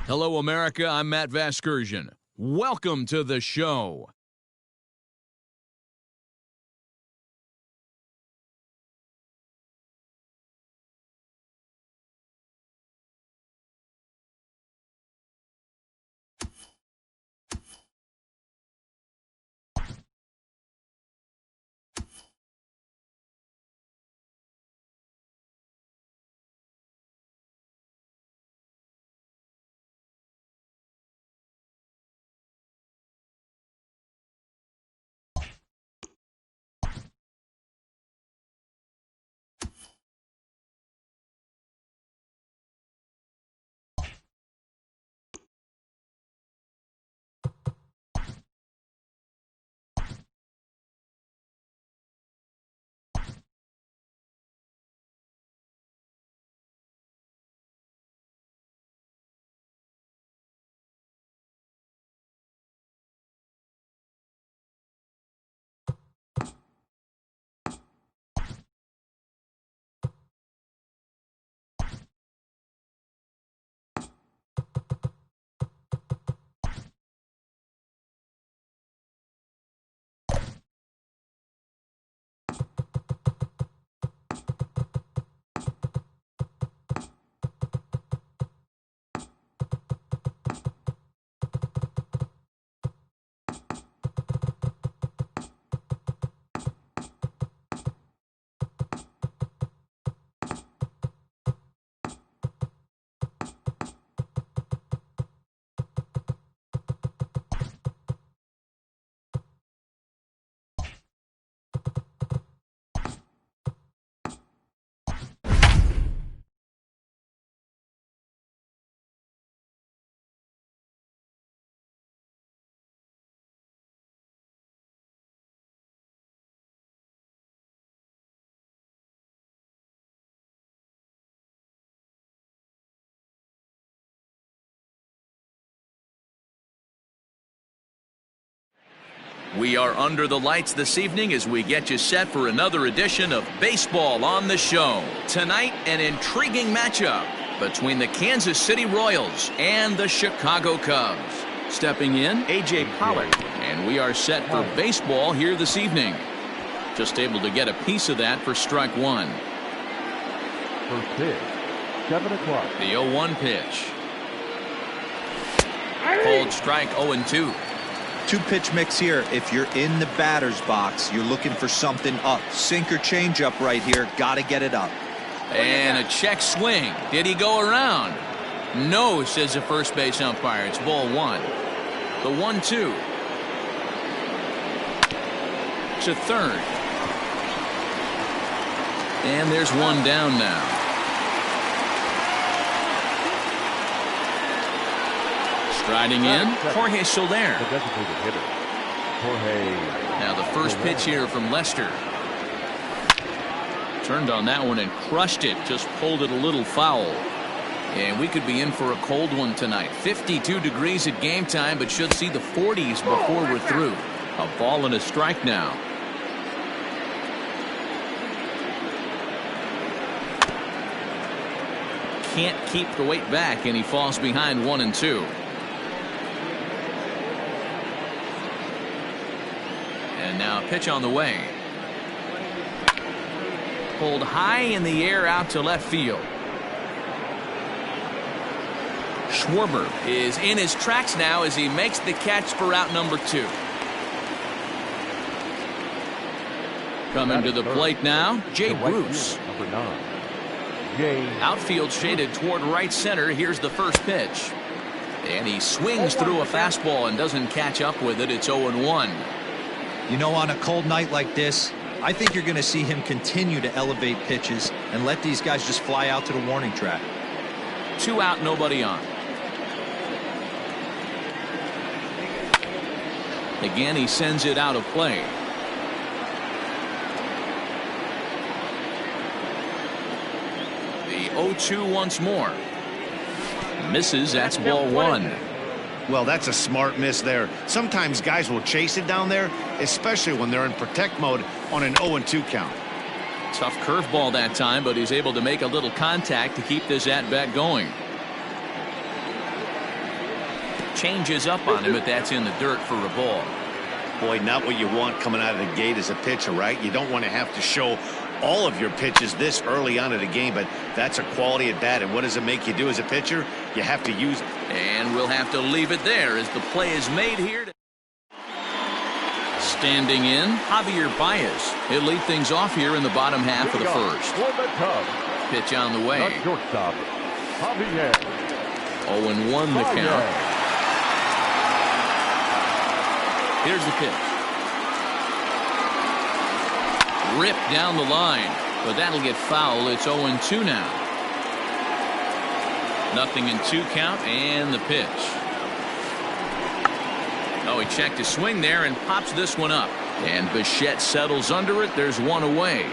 Hello, America. I'm Matt Vasgersian. Welcome to the show. We are under the lights this evening as we get you set for another edition of Baseball on the Show. Tonight, an intriguing matchup between the Kansas City Royals and the Chicago Cubs. Stepping in, A.J. Pollard. And we are set for baseball here this evening. Just able to get a piece of that for strike one. First pitch, 7 o'clock. The 0-1 pitch. Cold strike 0-2. Two-pitch mix here. If you're in the batter's box, you're looking for something up. Sinker changeup right here. Got to get it up. And a check swing. Did he go around? No, says the first base umpire. It's ball one. The 1-2. To third. And there's one down now. Striding in, Jorge Soler. The designated hitter, Jorge. Now the first pitch here from Lester. Turned on that one and crushed it. Just pulled it a little foul. And we could be in for a cold one tonight. 52 degrees at game time, but should see the 40s before we're through. A ball and a strike now. Can't keep the weight back, and he falls behind 1-2. And now a pitch on the way. Pulled high in the air out to left field. Schwarber is in his tracks now as he makes the catch for out number 2. Coming to the plate now, Jay Bruce. Number 9. Jay. Outfield shaded toward right center. Here's the first pitch. And he swings through a fastball and doesn't catch up with it. It's 0-1. You know, on a cold night like this, I think you're going to see him continue to elevate pitches and let these guys just fly out to the warning track. 2 out, nobody on. Again, he sends it out of play. The 0-2 once more. Misses. That's ball one. Well, that's a smart miss there. Sometimes guys will chase it down there, especially when they're in protect mode on an 0-2 count. Tough curveball that time, but he's able to make a little contact to keep this at-bat going. Changes up on him, but that's in the dirt for a ball. Boy, not what you want coming out of the gate as a pitcher, right? You don't want to have to show all of your pitches this early on in the game, but that's a quality at bat. And what does it make you do as a pitcher? You have to use it. And we'll have to leave it there as the play is made here. Standing in, Javier Baez. He'll lead things off here in the bottom half of the first. Pitch on the way. Shortstop, Javier. 0-1 the count. Here's the pitch. Ripped down the line, but that'll get foul. It's 0-2 now. 0-2 count, and the pitch. Oh, he checked his swing there and pops this one up. And Bichette settles under it. There's one away.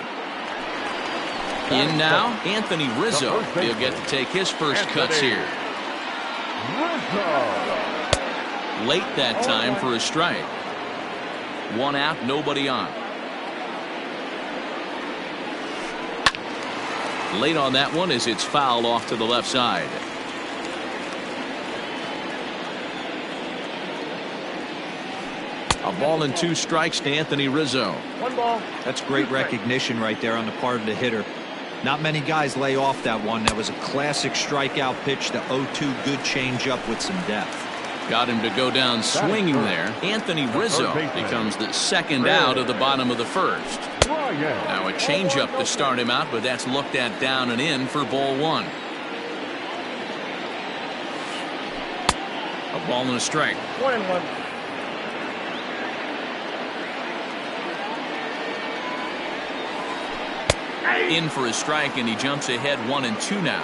In now, Anthony Rizzo. He'll get to take his first cuts here. Late that time for a strike. 1 out, nobody on. Late on that one as it's fouled off to the left side. A ball and 2 strikes to Anthony Rizzo. 1 ball. That's great recognition right there on the part of the hitter. Not many guys lay off that one. That was a classic strikeout pitch. The 0-2 good changeup with some depth. Got him to go down swinging there. Anthony Rizzo becomes the second out of the bottom of the first. Now a changeup to start him out, but that's looked at down and in for ball 1. A ball and a strike. 1-1. In for a strike, and he jumps ahead 1-2 now.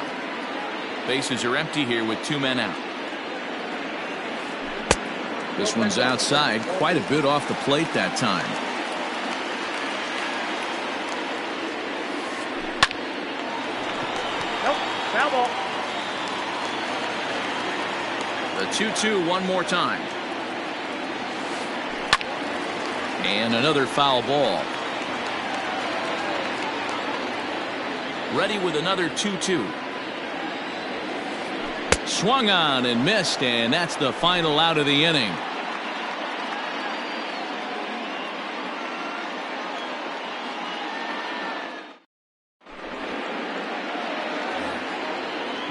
Bases are empty here with 2 men out. This one's outside, quite a bit off the plate that time. Nope, foul ball. The 2-2 one more time. And another foul ball. Ready with another 2-2. Swung on and missed, and that's the final out of the inning.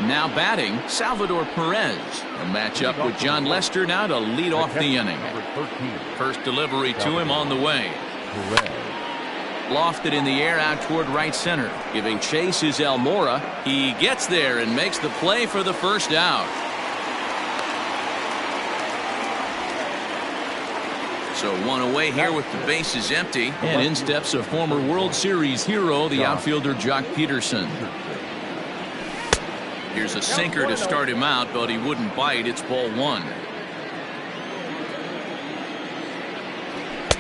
Now batting, Salvador Perez. A matchup with John Lester now to lead off the inning. First delivery to him on the way. Lofted in the air out toward right center. Giving chase is Almora. He gets there and makes the play for the first out. So 1 away here with the bases empty. And in steps a former World Series hero, the outfielder Jock Peterson. Here's a sinker to start him out, but he wouldn't bite. It's ball 1.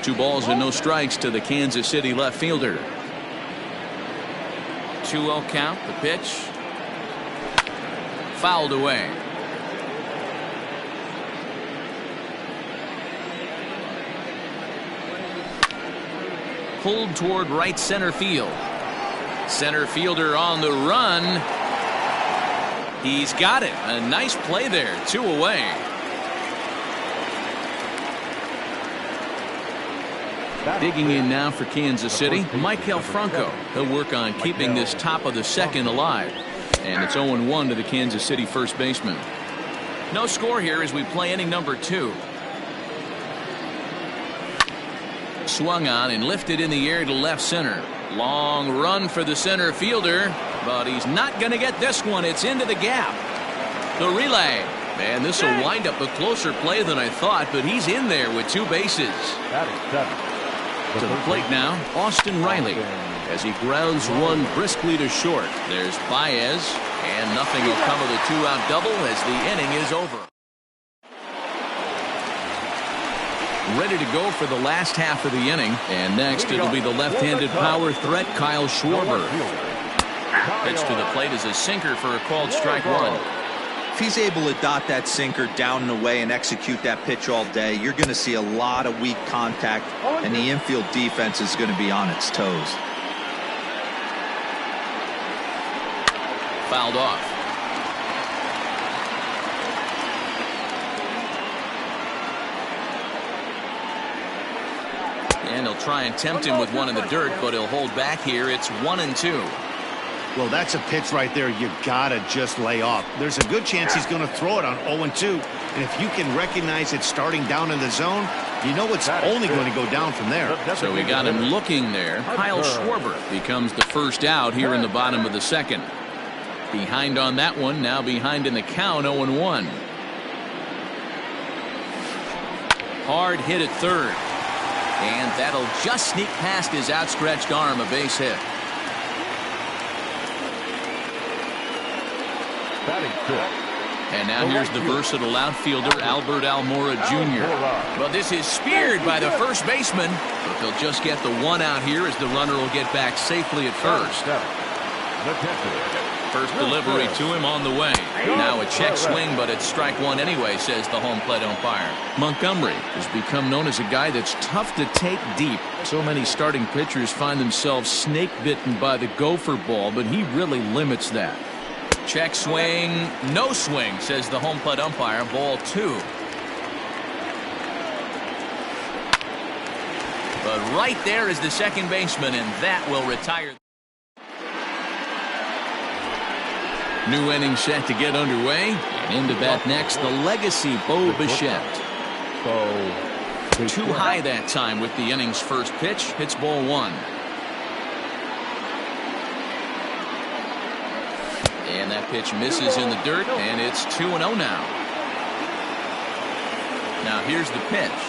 2 balls and no strikes to the Kansas City left fielder. 2-0 count. The pitch. Fouled away. Pulled toward right center field. Center fielder on the run. He's got it. A nice play there. 2 away. Digging in now for Kansas City, Maikel Franco. He'll work on keeping this top of the second alive. And it's 0-1 to the Kansas City first baseman. No score here as we play inning number 2. Swung on and lifted in the air to left center. Long run for the center fielder, but he's not going to get this one. It's into the gap. The relay. Man, this will wind up a closer play than I thought, but he's in there with 2 bases. To the plate now, Austin Riley, as he grounds one briskly to short. There's Baez, and nothing will come of the 2-out double as the inning is over. Ready to go for the last half of the inning, and next it'll be the left-handed power threat Kyle Schwarber. Pitch to the plate is a sinker for a called strike 1. If he's able to dot that sinker down and away and execute that pitch all day, you're going to see a lot of weak contact, and the infield defense is going to be on its toes. Fouled off. And he'll try and tempt him with one in the dirt, but he'll hold back here. It's 1-2. Well, that's a pitch right there you gotta just lay off. There's a good chance he's going to throw it on 0-2. And if you can recognize it starting down in the zone, you know it's only going to go down from there. So we got him looking there. Kyle Schwarber becomes the first out here in the bottom of the second. Behind on that one, now behind in the count, 0-1. Hard hit at third. And that'll just sneak past his outstretched arm, a base hit. And now here's the versatile outfielder, Albert Almora Jr. Well, this is speared by the first baseman, but they'll just get the one out here as the runner will get back safely at first. First delivery to him on the way. Now a check swing, but it's strike one anyway, says the home plate umpire. Montgomery has become known as a guy that's tough to take deep. So many starting pitchers find themselves snake bitten by the gopher ball, but he really limits that. Check swing, no swing, says the home plate umpire. Ball 2. But right there is the second baseman, and that will retire. New inning set to get underway. And into bat next, the legacy Bo Bichette. Too high that time with the inning's first pitch. Hits ball 1. And that pitch misses in the dirt, and it's 2-0 now. Now here's the pitch.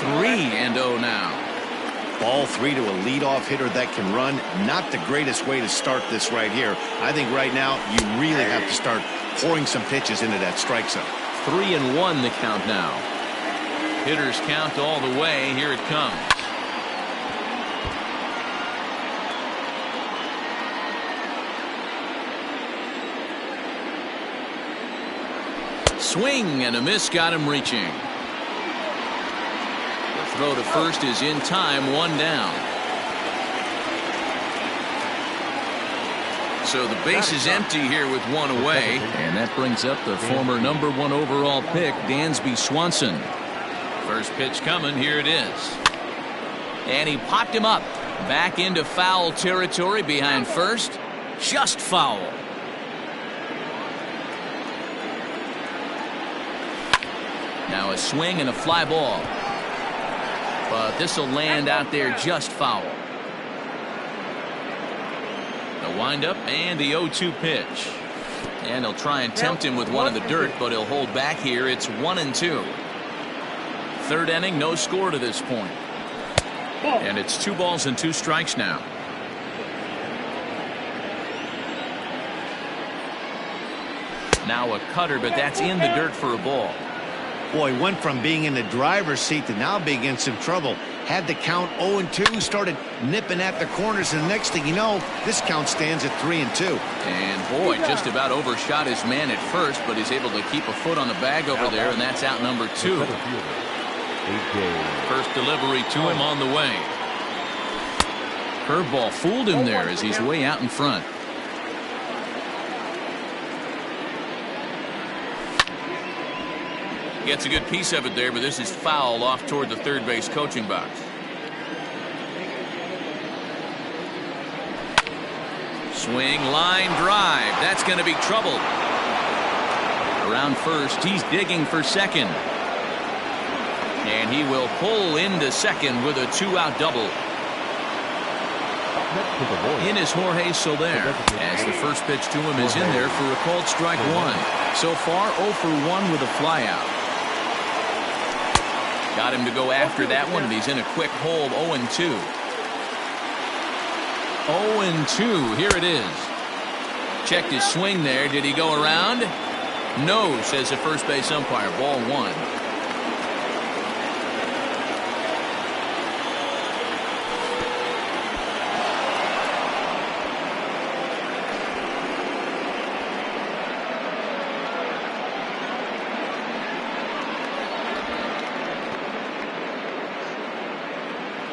3-0 now. Ball 3 to a leadoff hitter that can run. Not the greatest way to start this right here. I think right now you really have to start pouring some pitches into that strike zone. 3-1 the count now. Hitters count all the way. Here it comes. Swing and a miss got him reaching. The throw to first is in time, 1 down. So the base is empty here with 1 away. And that brings up the former #1 overall pick, Dansby Swanson. First pitch coming, here it is. And he popped him up. Back into foul territory behind first. Just foul. Now a swing and a fly ball. But this will land out there just foul. The windup and the 0-2 pitch. And he'll try and tempt him with one in the dirt, but he'll hold back here. It's 1-2. Third inning, no score to this point. And it's 2 balls and 2 strikes now. Now a cutter, but that's in the dirt for a ball. Boy, went from being in the driver's seat to now being in some trouble. Had the count 0-2, started nipping at the corners, and the next thing you know, this count stands at 3-2. And boy, just about overshot his man at first, but he's able to keep a foot on the bag over there, and that's out number 2. First delivery to him on the way. Curveball fooled him there as he's way out in front. Gets a good piece of it there, but this is foul off toward the third base coaching box. Swing, line, drive. That's going to be trouble. Around first, he's digging for second. And he will pull into second with a 2-out double. In is Jorge Soler, as the first pitch to him is in there for a called strike 1. So far 0 for 1 with a flyout. Got him to go after that one, and he's in a quick hold. 0-2. 0-2. Here it is. Checked his swing there. Did he go around? No, says the first base umpire. Ball 1.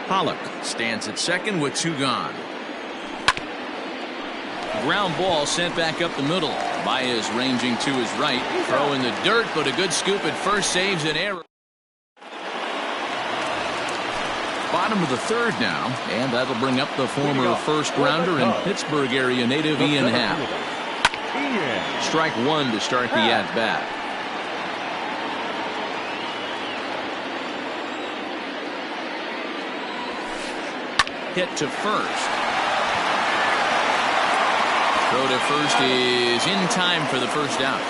Pollock stands at second with 2 gone. Ground ball sent back up the middle. Baez ranging to his right. Throw in the dirt, but a good scoop at first saves an error. Bottom of the third now, and that'll bring up the former first-rounder and Pittsburgh area native Ian Happ. Strike one to start the at-bat. Hit to first. Throw to first is in time for the first out.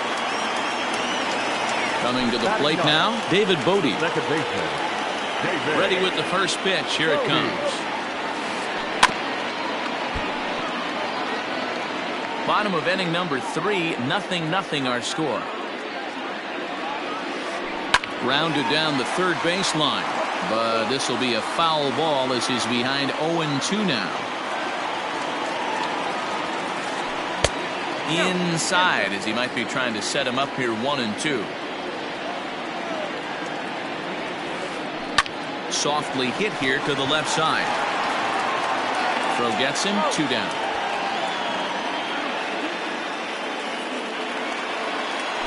Coming to the plate now, David Bodie. Second baseman, David. Ready with the first pitch. Here it comes. Bottom of inning number 3, 0-0 our score. Grounded down the third baseline, but this will be a foul ball as he's behind 0-2 now. Inside as he might be trying to set him up here 1-2. Softly hit here to the left side. Throw gets him, 2 down.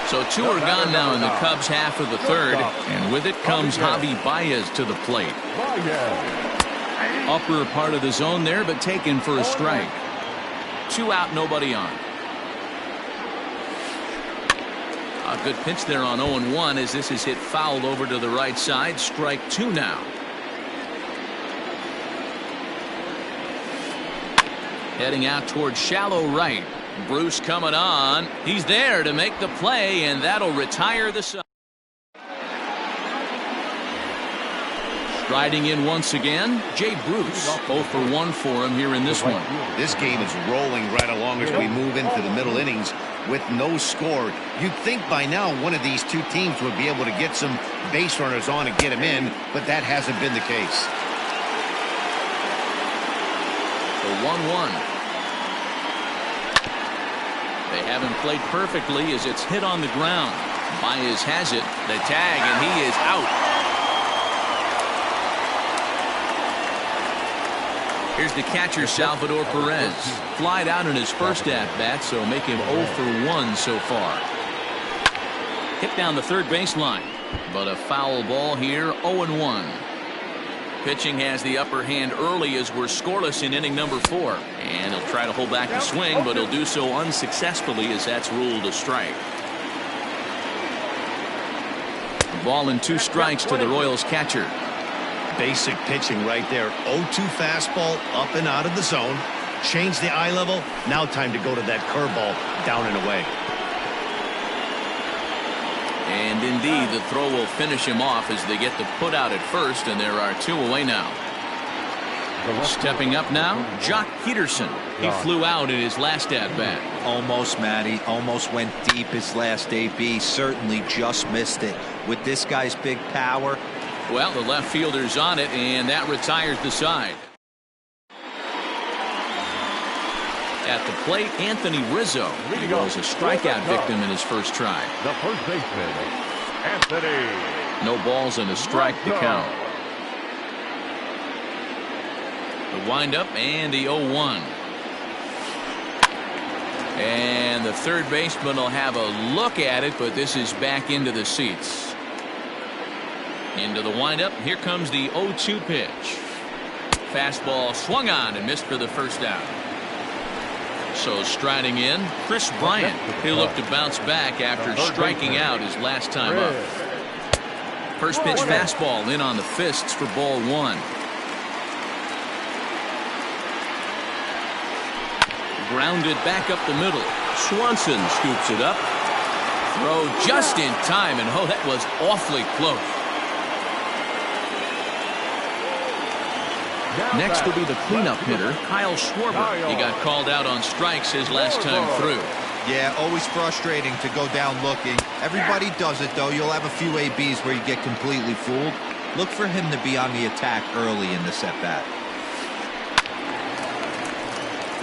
So 2 are gone now in the Cubs half of the third, and with it comes Javi Baez to the plate. Upper part of the zone there, but taken for a strike. 2 out, nobody on. A good pitch there on 0-1 as this is hit fouled over to the right side. Strike 2 now. Heading out towards shallow right. Bruce coming on. He's there to make the play, and that'll retire the side. Striding in once again, Jay Bruce. 0 for 1 for him here in this one. This game is rolling right along as we move into the middle innings with no score. You'd think by now one of these two teams would be able to get some base runners on and get them in, but that hasn't been the case. The 1-1. They haven't played perfectly as it's hit on the ground. Baez has it. The tag, and he is out. Here's the catcher, Salvador Perez. Flied out in his first at-bat, so make him 0 for 1 so far. Hit down the third baseline, but a foul ball here, 0-1. Pitching has the upper hand early as we're scoreless in inning number 4. And he'll try to hold back the swing, but he'll do so unsuccessfully as that's ruled a strike. Ball and 2 strikes to the Royals catcher. Basic pitching right there. 0-2 fastball up and out of the zone. Change the eye level. Now time to go to that curveball down and away. And indeed, the throw will finish him off as they get the put out at first, and there are 2 away now. Stepping up now, Jock Peterson. He flew out in his last at-bat. Almost, Matty. Almost went deep his last AB. Certainly just missed it. With this guy's big power. Well, the left fielder's on it, and that retires the side. At the plate, Anthony Rizzo. He was a strikeout victim in his first try. The first baseman, Anthony. No balls and a strike to count. The windup and the 0-1. And the third baseman will have a look at it, but this is back into the seats. Into the windup. Here comes the 0-2 pitch. Fastball swung on and missed for the first out. So striding in, Chris Bryant. He'll look to bounce back after striking out his last time up. First pitch fastball in on the fists for ball 1. Grounded back up the middle. Swanson scoops it up. Throw just in time, and oh, that was awfully close. Next will be the cleanup hitter, Kyle Schwarber. He got called out on strikes his last time through. Yeah, always frustrating to go down looking. Everybody does it, though. You'll have a few ABs where you get completely fooled. Look for him to be on the attack early in the at-bat.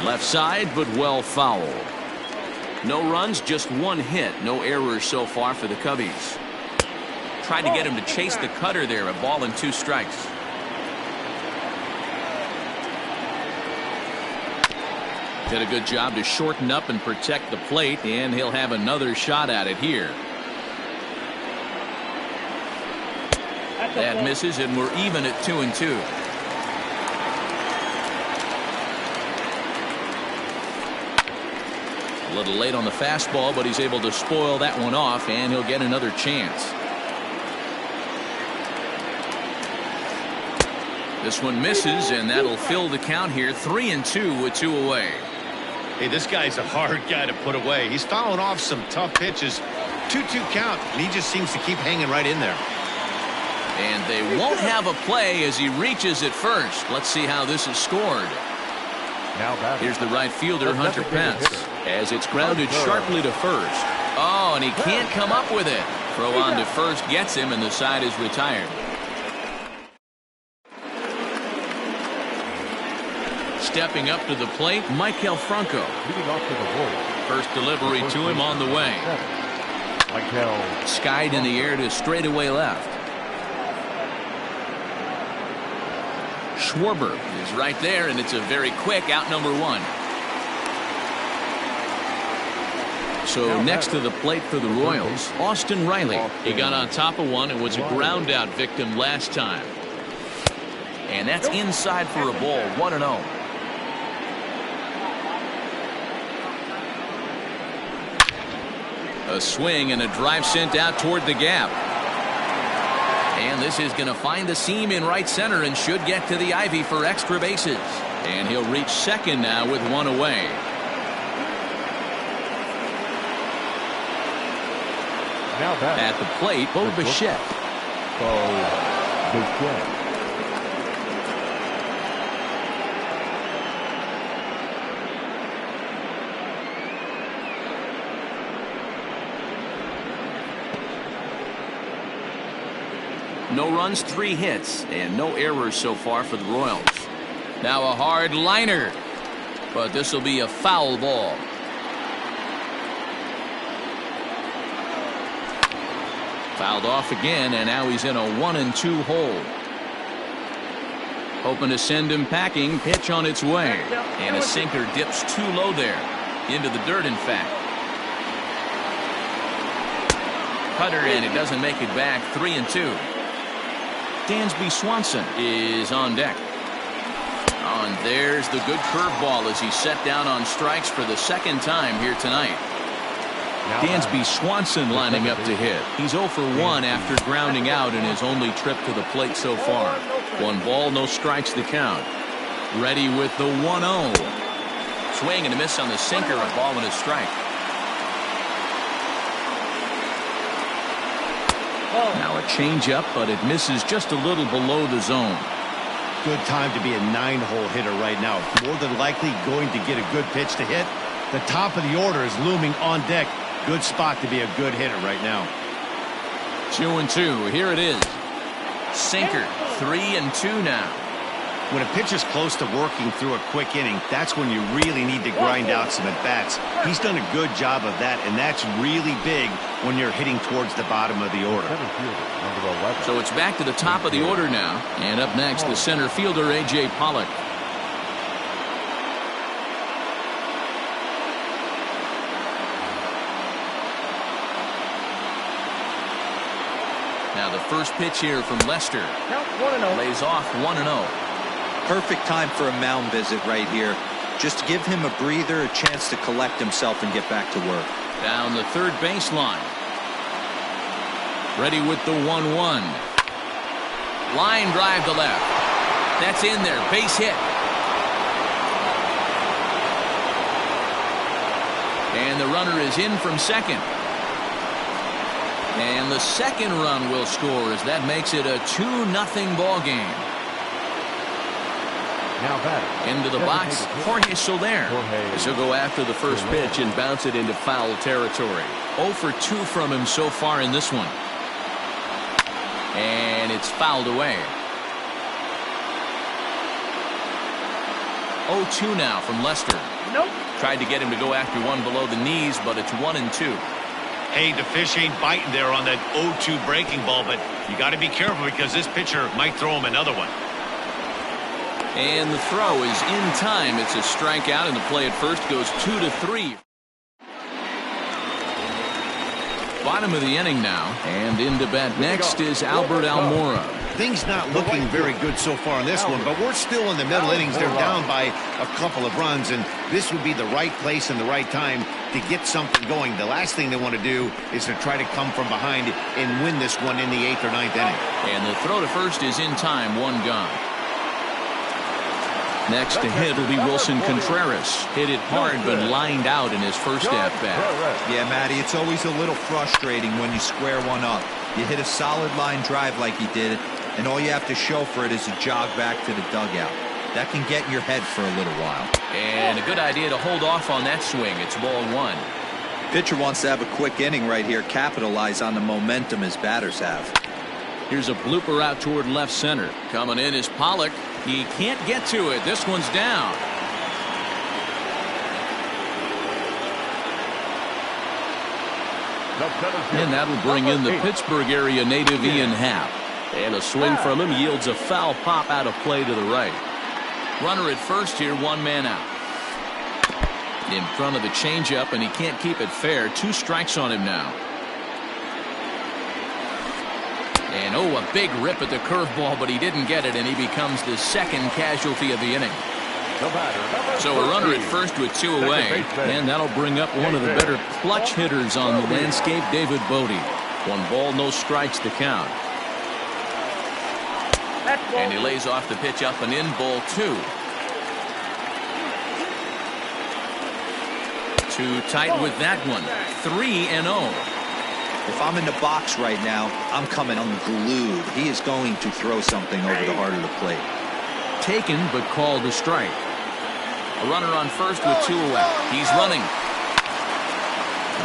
Left side, but well fouled. No runs, just 1 hit. No errors so far for the Cubbies. Tried to get him to chase the cutter there. A ball and 2 strikes. Did a good job to shorten up and protect the plate, and he'll have another shot at it here. That misses, and we're even at 2-2. A little late on the fastball, but he's able to spoil that one off, and he'll get another chance. This one misses, and that'll fill the count here. 3-2 with 2 away. Hey, this guy's a hard guy to put away. He's fouling off some tough pitches. 2-2 count, and he just seems to keep hanging right in there. And they won't have a play as he reaches at first. Let's see how this is scored. Here's the right fielder, Hunter Pence, as it's grounded sharply to first. Oh, and he can't come up with it. Throw on to first gets him, and the side is retired. Stepping up to the plate, Michael Franco. First delivery to him on the way. Skied in the air to straightaway left. Schwarber is right there, and it's a very quick out number 1. So next to the plate for the Royals, Austin Riley. He got on top of one and was a ground out victim last time. And that's inside for a ball, 1-0. A swing and a drive sent out toward the gap. And this is going to find the seam in right center and should get to the ivy for extra bases. And he'll reach second now with 1 away. At the plate, Bo Bichette. No runs, 3 hits, and no errors so far for the Royals. Now a hard liner, but this will be a foul ball. Fouled off again, and now he's in a 1-2 hole. Hoping to send him packing. Pitch on its way, and a sinker dips too low there, into the dirt in fact. Cutter, and it doesn't make it back. 3-2. Dansby Swanson is on deck. Oh, and there's the good curveball as he's set down on strikes for the second time here tonight. Dansby Swanson lining up to hit. He's 0 for 1 after grounding out in his only trip to the plate so far. 1 ball, no strikes the count. Ready with the 1-0. Swing and a miss on the sinker, a ball and a strike. Now a changeup, but it misses just a little below the zone. Good time to be a 9-hole hitter right now. More than likely going to get a good pitch to hit. The top of the order is looming on deck. Good spot to be a good hitter right now. 2-2. Here it is. Sinker. 3-2 now. When a pitcher's close to working through a quick inning, that's when you really need to grind out some at-bats. He's done a good job of that, and that's really big when you're hitting towards the bottom of the order. So it's back to the top of the order now. And up next, the center fielder, A.J. Pollock. Now the first pitch here from Lester. Lays off 1-0. Perfect time for a mound visit right here. Just to give him a breather, a chance to collect himself and get back to work. Down the third baseline. Ready with the 1-1. Line drive to left. That's in there. Base hit. And the runner is in from second. And the second run will score as that makes it a 2-0 ball game. Into the box, Jorge Soler. He'll go after the first pitch and bounce it into foul territory. 0 for 2 from him so far in this one. And it's fouled away. 0-2 now from Lester. Tried to get him to go after one below the knees, but it's 1-2. Hey, the fish ain't biting there on that 0-2 breaking ball, but you got to be careful because this pitcher might throw him another one. And the throw is in time. It's a strikeout, and the play at first goes 2-3. Bottom of the inning now, and into bat next is Albert Almora. Things not looking very good so far in this one, but we're still in the middle innings. They're down by a couple of runs, and this would be the right place and the right time to get something going. The last thing they want to do is to try to come from behind and win this one in the 8th or 9th inning. And the throw to first is in time, one gone. Next to hit will be Wilson Contreras. Hit it hard but lined out in his first at-bat. Yeah, Matty, it's always a little frustrating when you square one up. You hit a solid line drive like he did, and all you have to show for it is a jog back to the dugout. That can get in your head for a little while. And a good idea to hold off on that swing. It's ball one. Pitcher wants to have a quick inning right here, capitalize on the momentum his batters have. Here's a blooper out toward left center. Coming in is Pollock. He can't get to it. This one's down. And that'll bring in the Pittsburgh area native Ian Happ. And a swing from him yields a foul pop out of play to the right. Runner at first here, one man out. In front of the changeup, and he can't keep it fair. 2 strikes on him now. And oh, a big rip at the curveball, but he didn't get it, and he becomes the second casualty of the inning. So a runner at first with 2 away, and that'll bring up one of the better clutch hitters on the landscape, David Bodie. 1 ball, no strikes to count. And he lays off the pitch up and in, ball 2. Too tight with that one. 3-0. If I'm in the box right now, I'm coming unglued. He is going to throw something over the heart of the plate. Taken, but called a strike. A runner on first with 2 away. He's running.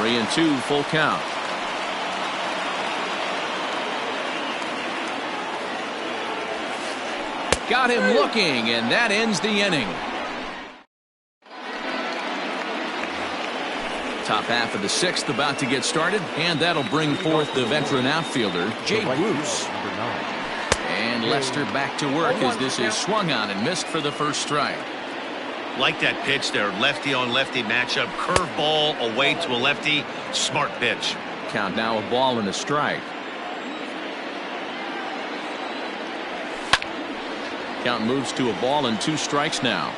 3-2, full count. Got him looking, and that ends the inning. Top half of the 6th about to get started, and that'll bring forth the veteran outfielder, Jay Bruce. And Lester back to work as this is swung on and missed for the first strike. Like that pitch there, lefty on lefty matchup, curveball away to a lefty, smart pitch. Count now, a ball and a strike. Count moves to a ball and 2 strikes now.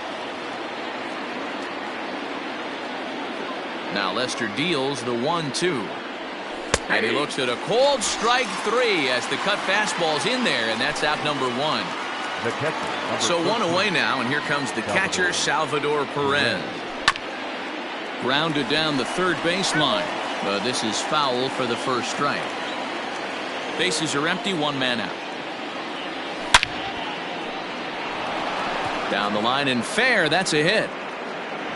Now Lester deals the 1-2. And he looks at a cold strike 3 as the cut fastball's in there, and that's out number 1. So 1 away now, and here comes the catcher, Salvador Perez. Grounded down the third baseline, but this is foul for the first strike. Bases are empty, 1 man out. Down the line and fair, that's a hit.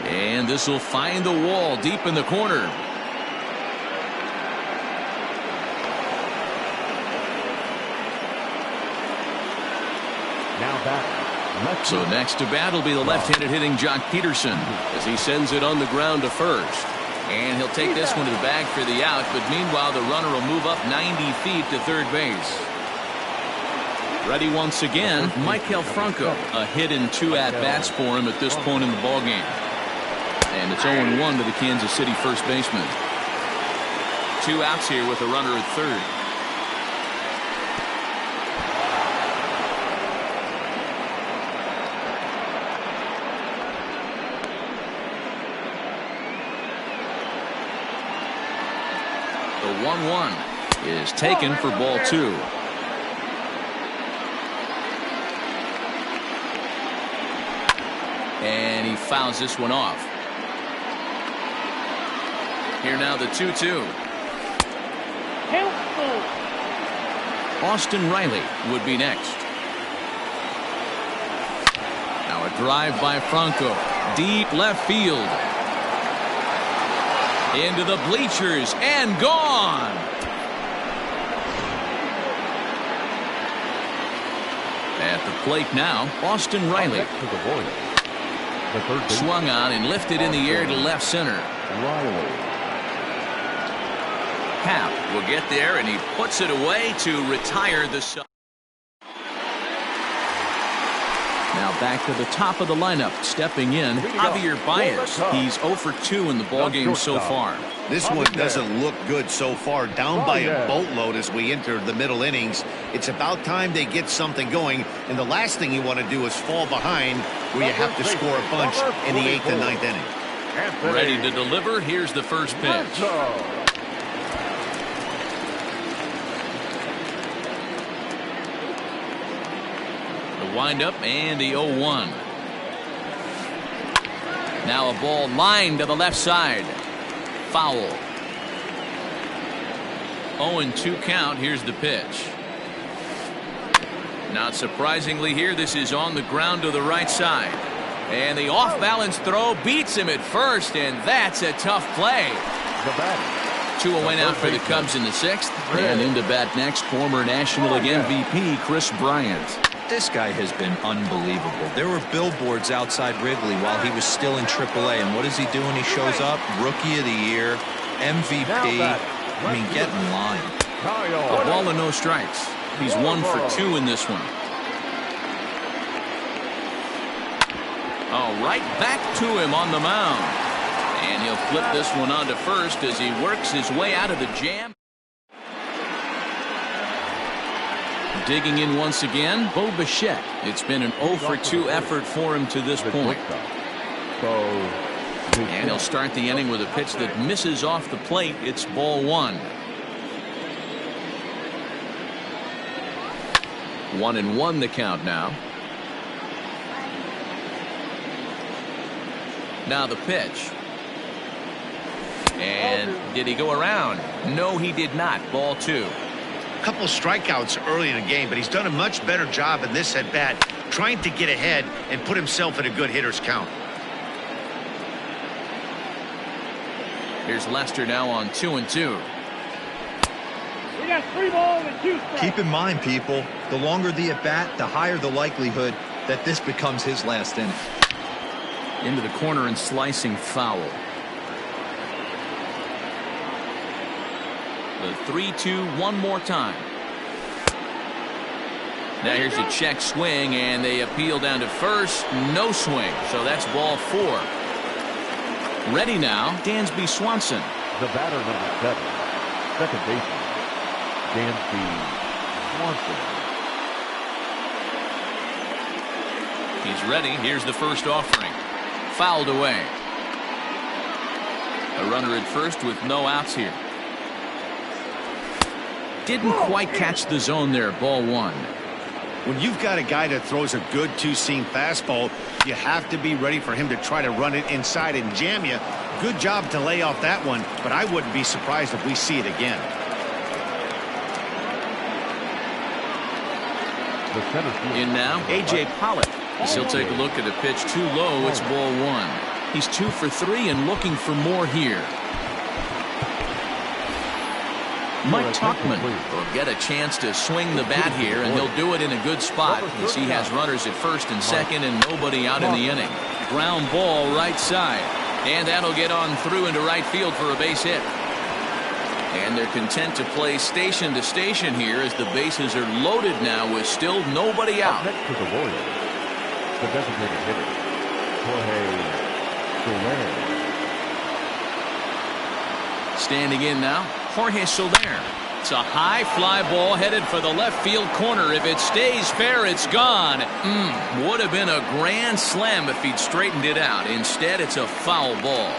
And this will find the wall deep in the corner. So next to bat will be the left-handed hitting Jock Peterson as he sends it on the ground to first. And he'll take this one to the bag for the out, but meanwhile the runner will move up 90 feet to third base. Ready once again, Maikel Franco. A hit in 2 at-bats for him at this point in the ballgame. And it's 0-1 to the Kansas City first baseman. 2 outs here with a runner at third. The 1-1 is taken for ball 2. And he fouls this one off. Here now the 2-2. Austin Riley would be next. Now a drive by Franco. Deep left field. Into the bleachers and gone. At the plate now, Austin Riley. Swung on and lifted in the air to left center. Happ will get there, and he puts it away to retire the side. Now back to the top of the lineup. Stepping in, Javier Baez. He's 0 for 2 in the ballgame so far. This one doesn't look good so far. Down by a boatload as we enter the middle innings. It's about time they get something going. And the last thing you want to do is fall behind where you have to score a bunch in the 8th and 9th inning. Ready to deliver. Here's the first pitch. The windup and the 0-1. Now a ball lined to the left side. Foul. 0-2 count. Here's the pitch. Not surprisingly here, this is on the ground to the right side. And the off-balance throw beats him at first, and that's a tough play. 2 away now for the Cubs in the 6th. And into bat next, former National League MVP Chris Bryant. This guy has been unbelievable. There were billboards outside Wrigley while he was still in AAA, and what does he do when he shows up? Rookie of the Year, MVP. I mean, get in line. A ball and no strikes. He's 1 for 2 in this one. Oh, right back to him on the mound. And he'll flip this one onto first as he works his way out of the jam. Digging in once again, Bo Bichette. It's been an 0 for 2 effort for him to this point. And he'll start the inning with a pitch that misses off the plate. It's ball 1. 1-1 the count now. Now the pitch. And did he go around? No, he did not. Ball 2. Couple strikeouts early in the game, but he's done a much better job in this at bat, trying to get ahead and put himself in a good hitter's count. Here's Lester now on 2-2. We got 3 balls and 2 strikes. Keep in mind, people, the longer the at bat, the higher the likelihood that this becomes his last inning. Into the corner and slicing foul. The 3-2 one more time. Now here's a check swing, and they appeal down to first. No swing, so that's ball 4. Ready now, Dansby Swanson. The batter, number 7, second baseman, Dansby Swanson. He's ready. Here's the first offering. Fouled away. A runner at first with no outs here. Didn't quite catch the zone there. Ball 1. When you've got a guy that throws a good two-seam fastball, you have to be ready for him to try to run it inside and jam you. Good job to lay off that one, but I wouldn't be surprised if we see it again. In now, A.J. Pollock. He'll take a look at a pitch too low. It's ball 1. He's 2 for 3 and looking for more here. Mike Tuchman will get a chance to swing the bat here, and he'll do it in a good spot as he has runners at first and second and nobody out in the inning. Ground ball right side, and that'll get on through into right field for a base hit. And they're content to play station to station here as the bases are loaded now with still nobody out. Next to the Royals, the designated hitter, Jorge. Standing in now, Jorge Soler. It's a high fly ball headed for the left field corner. If it stays fair, it's gone. Would have been a grand slam if he'd straightened it out. Instead, it's a foul ball.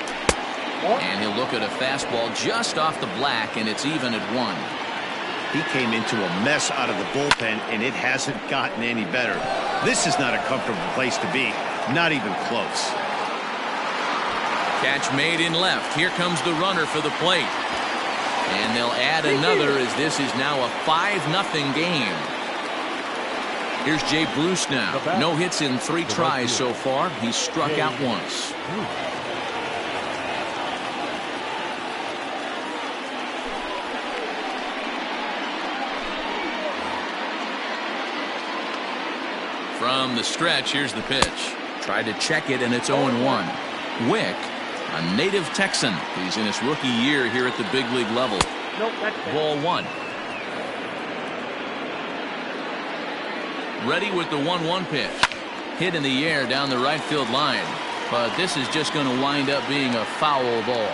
And he'll look at a fastball just off the black, and it's even at 1. He came into a mess out of the bullpen, and it hasn't gotten any better. This is not a comfortable place to be. Not even close. Catch made in left. Here comes the runner for the plate. And they'll add another as this is now a 5-0 game. Here's Jay Bruce now. No hits in 3 tries so far. He's struck out once. From the stretch, here's the pitch. Tried to check it, and it's 0-1. Wick, a native Texan. He's in his rookie year here at the big league level. Ball 1. Ready with the 1-1 pitch. Hit in the air down the right field line. But this is just going to wind up being a foul ball.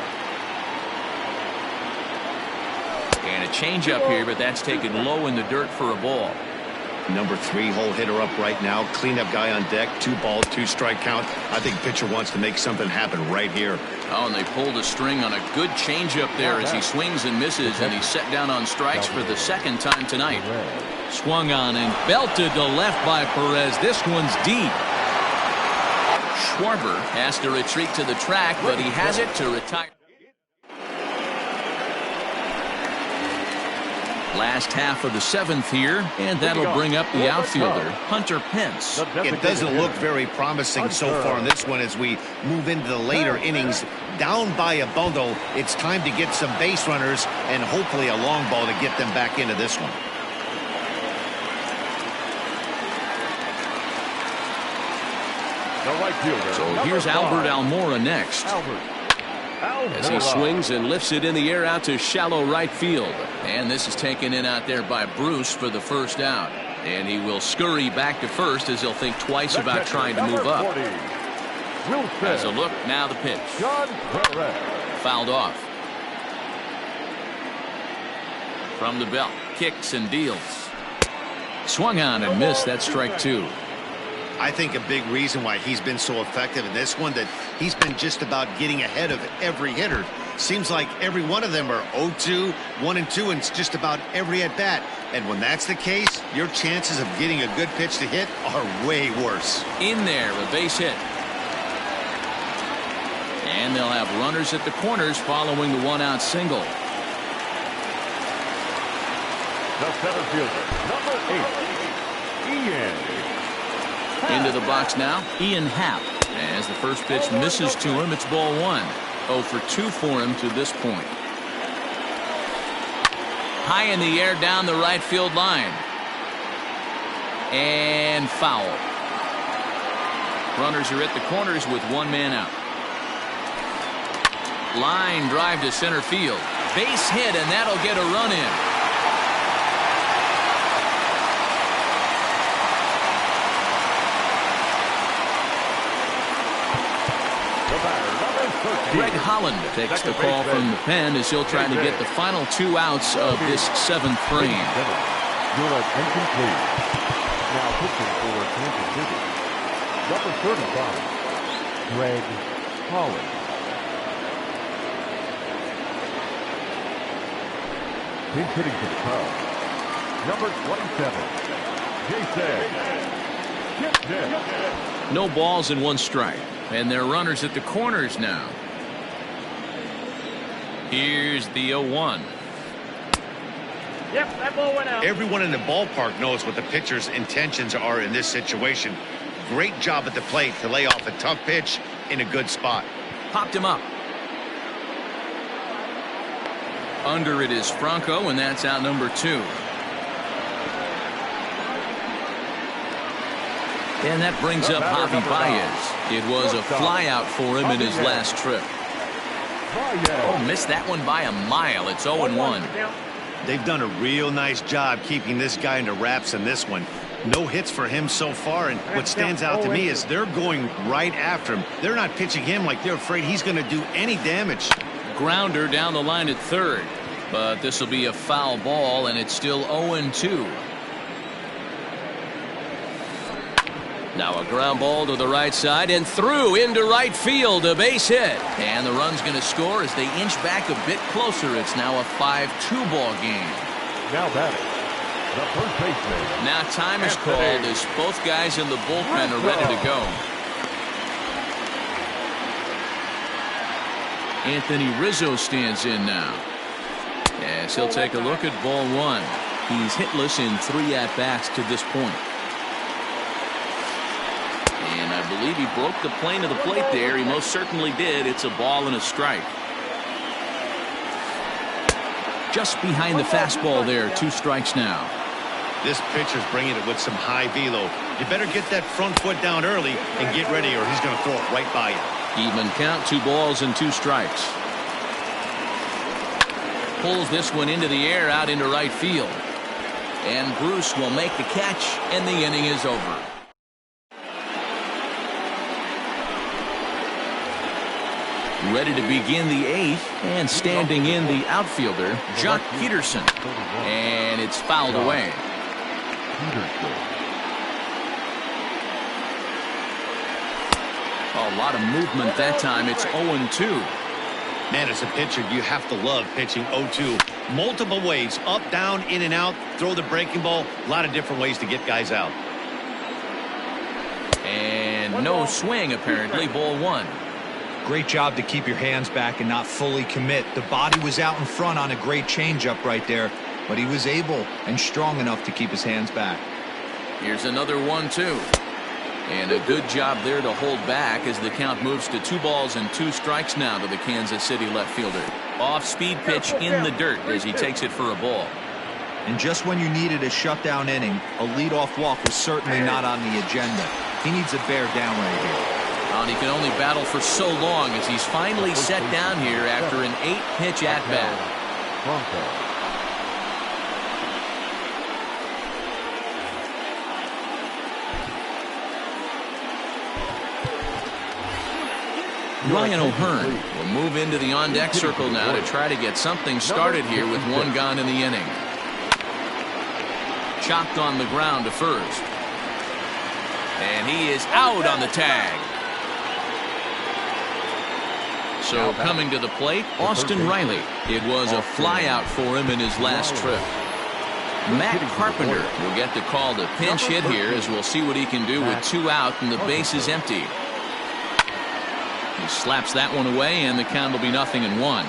And a changeup here, but that's taken low in the dirt for a ball. Number 3 hole hitter up right now. Cleanup guy on deck. 2 balls, 2 strike count. I think pitcher wants to make something happen right here. Oh, and they pulled a string on a good changeup there as he swings and misses, and he's set down on strikes for the second time tonight. Swung on and belted to left by Perez. This one's deep. Schwarber has to retreat to the track, but he has it to retire. Last half of the 7th here, and that'll bring up the outfielder, Hunter Pence. It doesn't look very promising so far in this one as we move into the later innings. Down by a bundle, it's time to get some base runners and hopefully a long ball to get them back into this one. So here's Albert Almora next. As he swings and lifts it in the air out to shallow right field. And this is taken in out there by Bruce for the first out. And he will scurry back to first as he'll think twice about trying to move up. As a look, now the pitch. Fouled off. From the belt, kicks and deals. Swung on and missed. That's strike 2. I think a big reason why he's been so effective in this one that he's been just about getting ahead of every hitter. Seems like every one of them are 0-2, 1-2, and it's just about every at bat. And when that's the case, your chances of getting a good pitch to hit are way worse. In there, a base hit. And they'll have runners at the corners following the 1-out single. The center fielder, number 8, Ian. Into the box now, Ian Happ. As the first pitch misses to him, it's ball 1. 0 for 2 for him to this point. High in the air down the right field line. And foul. Runners are at the corners with 1 man out. Line drive to center field. Base hit, and that'll get a run in. Greg Holland takes the call from the pen as he'll try to get the final 2 outs of this 7th frame. Good and complete. Now pitching for Kansas City, number 35, Greg Holland. Pinch hitting for the Cubs, number 27, Jason. No balls and 1 strike. And they're runners at the corners now. Here's the 0-1. Yep, that ball went out. Everyone in the ballpark knows what the pitcher's intentions are in this situation. Great job at the plate to lay off a tough pitch in a good spot. Popped him up. Under it is Franco, and that's out number 2. And that brings up Javi Baez. It was a fly out for him in his last trip. Oh, missed that one by a mile. It's 0-1. They've done a real nice job keeping this guy into wraps in this one. No hits for him so far, and what stands out to me is they're going right after him. They're not pitching him like they're afraid he's going to do any damage. Grounder down the line at third. But this will be a foul ball, and it's still 0-2. Now a ground ball to the right side and through into right field, a base hit. And the run's going to score as they inch back a bit closer. It's now a 5-2 ball game. Now batting, the first baseman. Now time is called as both guys in the bullpen are ready to go. Anthony Rizzo stands in now. As he'll take a look at ball 1. He's hitless in 3 at-bats to this point. And I believe he broke the plane of the plate there. He most certainly did. It's a ball and a strike. Just behind the fastball there. 2 strikes now. This pitcher's bringing it with some high velo. You better get that front foot down early and get ready or he's going to throw it right by you. Even count, 2 balls and 2 strikes. Pulls this one into the air out into right field. And Bruce will make the catch, and the inning is over. Ready to begin the 8th, and standing in the outfielder, Jock Peterson. And it's fouled away. A lot of movement that time. It's 0-2. Man, as a pitcher, you have to love pitching 0-2. Multiple ways, up, down, in and out, throw the breaking ball. A lot of different ways to get guys out. And no swing, apparently. Ball 1. Great job to keep your hands back and not fully commit. The body was out in front on a great changeup right there, but he was able and strong enough to keep his hands back. Here's another 1-2. And a good job there to hold back as the count moves to 2 balls and 2 strikes now to the Kansas City left fielder. Off-speed pitch in the dirt as he takes it for a ball. And just when you needed a shutdown inning, a leadoff walk was certainly not on the agenda. He needs to bear down right here. Well, he can only battle for so long as he's finally set down here after an 8-pitch at-bat. Ryan O'Hearn will move into the on-deck circle now to try to get something started here with 1 gone in the inning. Chopped on the ground to first. And he is out on the tag. So coming to the plate, Austin Riley. It was a flyout for him in his last trip. Matt Carpenter will get the call to pinch hit here as we'll see what he can do with 2 out and the base is empty. He slaps that one away and the count will be 0-1.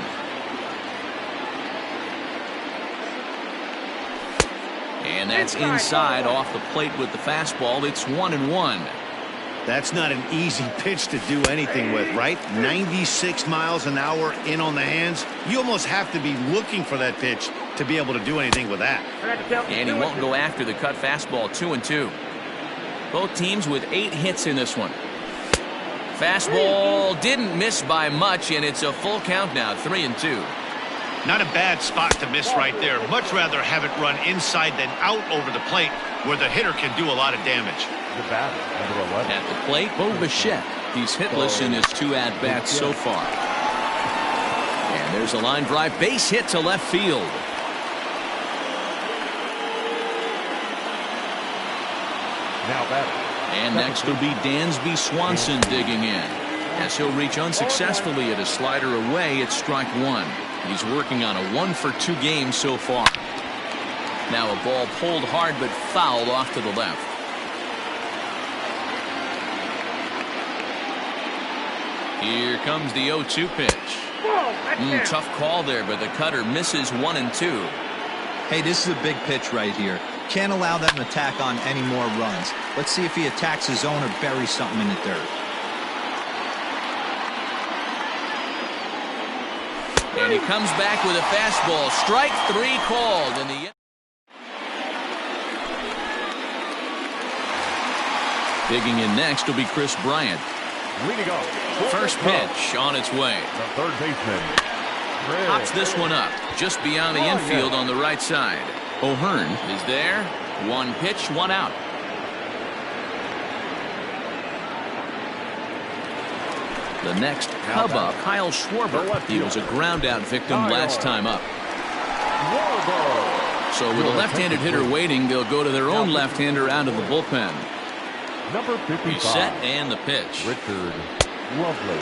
And that's inside off the plate with the fastball. It's 1-1. That's not an easy pitch to do anything with, right? 96 miles an hour in on the hands. You almost have to be looking for that pitch to be able to do anything with that. And he won't go after the cut fastball. 2-2. Both teams with 8 hits in this one. Fastball didn't miss by much, and it's a full count now. 3-2. Not a bad spot to miss right there. Much rather have it run inside than out over the plate where the hitter can do a lot of damage. The batter, number 11. At the plate, Bo Bichette. He's hitless in his 2 at-bats so far. And there's a line drive base hit to left field. Now batter. And next will be Dansby Swanson digging in. As he'll reach unsuccessfully at a slider away, it's strike 1. He's working on a 1-for-2 game so far. Now a ball pulled hard but fouled off to the left. Here comes the 0-2 pitch. Tough call there, but the cutter misses 1-2. Hey, this is a big pitch right here. Can't allow them to tack on any more runs. Let's see if he attacks his own or buries something in the dirt. And he comes back with a fastball. Strike 3 called in the. Digging in next will be Chris Bryant. First pitch on its way. The third baseman. Pops this one up just beyond the infield on the right side. O'Hearn is there. 1 pitch, 1 out. The next Cub up, Kyle Schwarber. He was a ground out victim last time up. So with a left-handed hitter waiting, they'll go to their own left-hander out of the bullpen. Number 55. He's set and the pitch. Richard Lovely.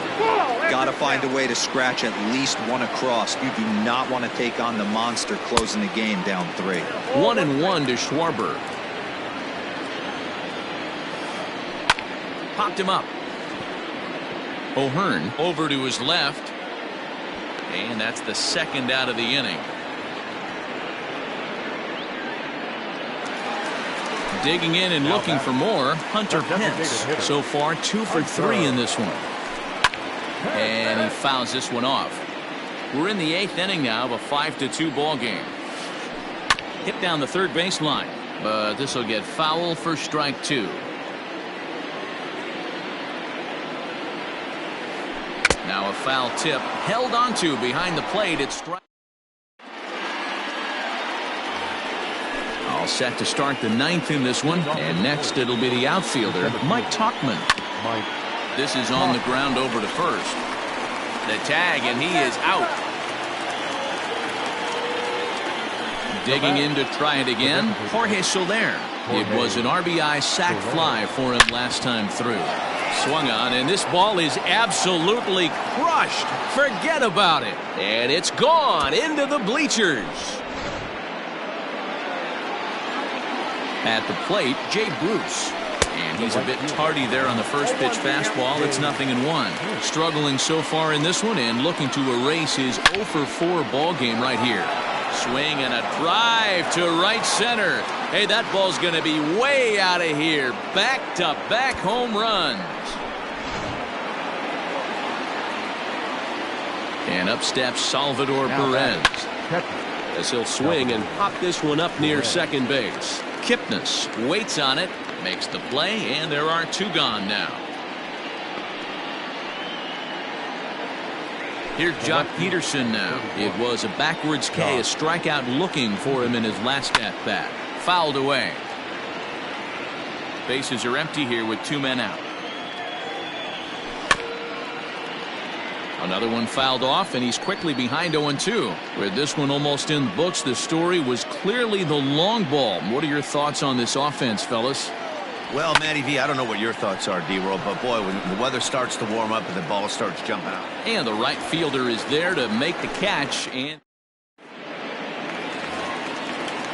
Got to find a way to scratch at least 1 across. You do not want to take on the monster closing the game down 3. 1-1 to Schwarber. Popped him up. O'Hearn over to his left. And that's the 2nd out of the inning. Digging in and looking for more, Hunter Pence. So far 2 for 3 in this one. And he fouls this one off. We're in the 8th inning now of a 5-2 ball game. Hit down the third baseline, but this will get foul for strike 2. Now a foul tip held onto behind the plate. It's strike. All set to start the 9th in this one, and next it'll be the outfielder Mike Tauchman. This is on the ground over to first. The tag, and he is out. Digging in to try it again, Jorge Soler. It was an RBI sac fly for him last time through. Swung on, and this ball is absolutely crushed. Forget about it. And it's gone into the bleachers. At the plate, Jay Bruce. And he's a bit tardy there on the first pitch fastball. It's 0-1. Struggling so far in this one and looking to erase his 0 for 4 ball game right here. Swing and a drive to right center. Hey, that ball's going to be way out of here. Back-to-back home runs. And up steps Salvador Perez as he'll swing and pop this one up near second base. Kipnis waits on it, makes the play, and there are 2 gone now. Here's Jock Peterson now. It was a backwards K, a strikeout looking for him in his last at-bat. Fouled away. Bases are empty here with 2 men out. Another one fouled off, and he's quickly behind 0-2. With this one almost in the books, the story was clearly the long ball. What are your thoughts on this offense, fellas? Well, Matty V, I don't know what your thoughts are, D-Roll, but boy, when the weather starts to warm up and the ball starts jumping out. And the right fielder is there to make the catch. And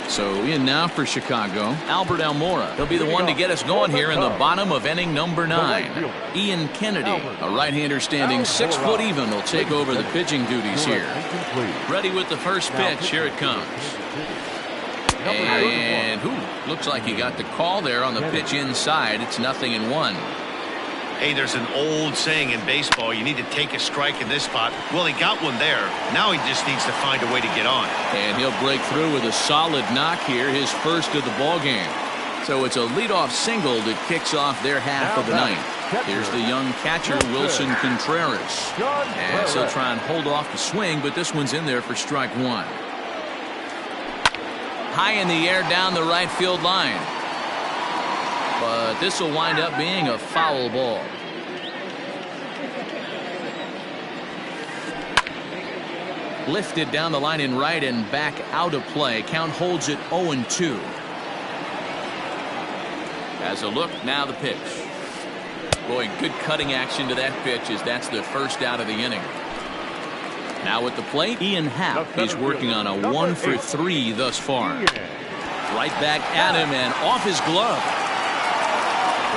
so in now for Chicago, Albert Almora. He'll be the one to get us going here in the bottom of inning number 9. Ian Kennedy, a right-hander standing 6 foot even, will take over the pitching duties here. Ready with the first pitch. Here it comes. And looks like he got the call there on the pitch inside. It's 0-1. Hey, there's an old saying in baseball, you need to take a strike in this spot. Well, he got one there. Now he just needs to find a way to get on. And he'll break through with a solid knock here, his first of the ball game. So it's a leadoff single that kicks off their half of the ninth. Here's the young catcher, Wilson Contreras. As he'll try and hold off the swing, but this one's in there for strike 1. High in the air down the right field line. But this will wind up being a foul ball. Lifted down the line in right and back out of play. Count holds it 0-2. As a look, now the pitch. Boy, good cutting action to that pitch as that's the first out of the inning. Now at the plate, Ian Happ is working on a 1 for 3 thus far. Right back at him and off his glove.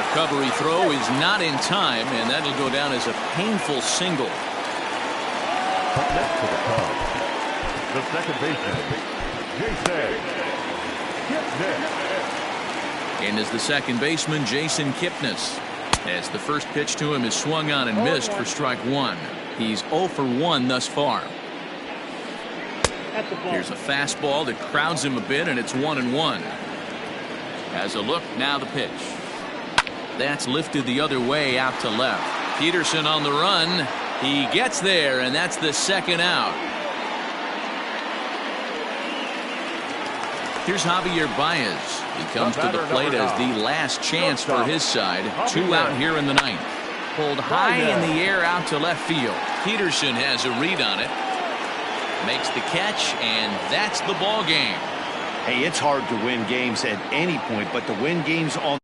Recovery throw is not in time, and that'll go down as a painful single. Up next to the Cubs, the second baseman, Jason Kipnis. And as the second baseman, Jason Kipnis. As the first pitch to him is swung on and missed for strike 1. He's 0 for 1 thus far. Here's a fastball that crowds him a bit, and it's 1-1. As a look, now the pitch. That's lifted the other way out to left. Peterson on the run. He gets there, and that's the second out. Here's Javier Baez. He comes to the plate as the last chance for his side. 2 out here in the ninth. Pulled high in the air out to left field. Peterson has a read on it. Makes the catch, and that's the ball game. Hey, it's hard to win games at any point, but to win games on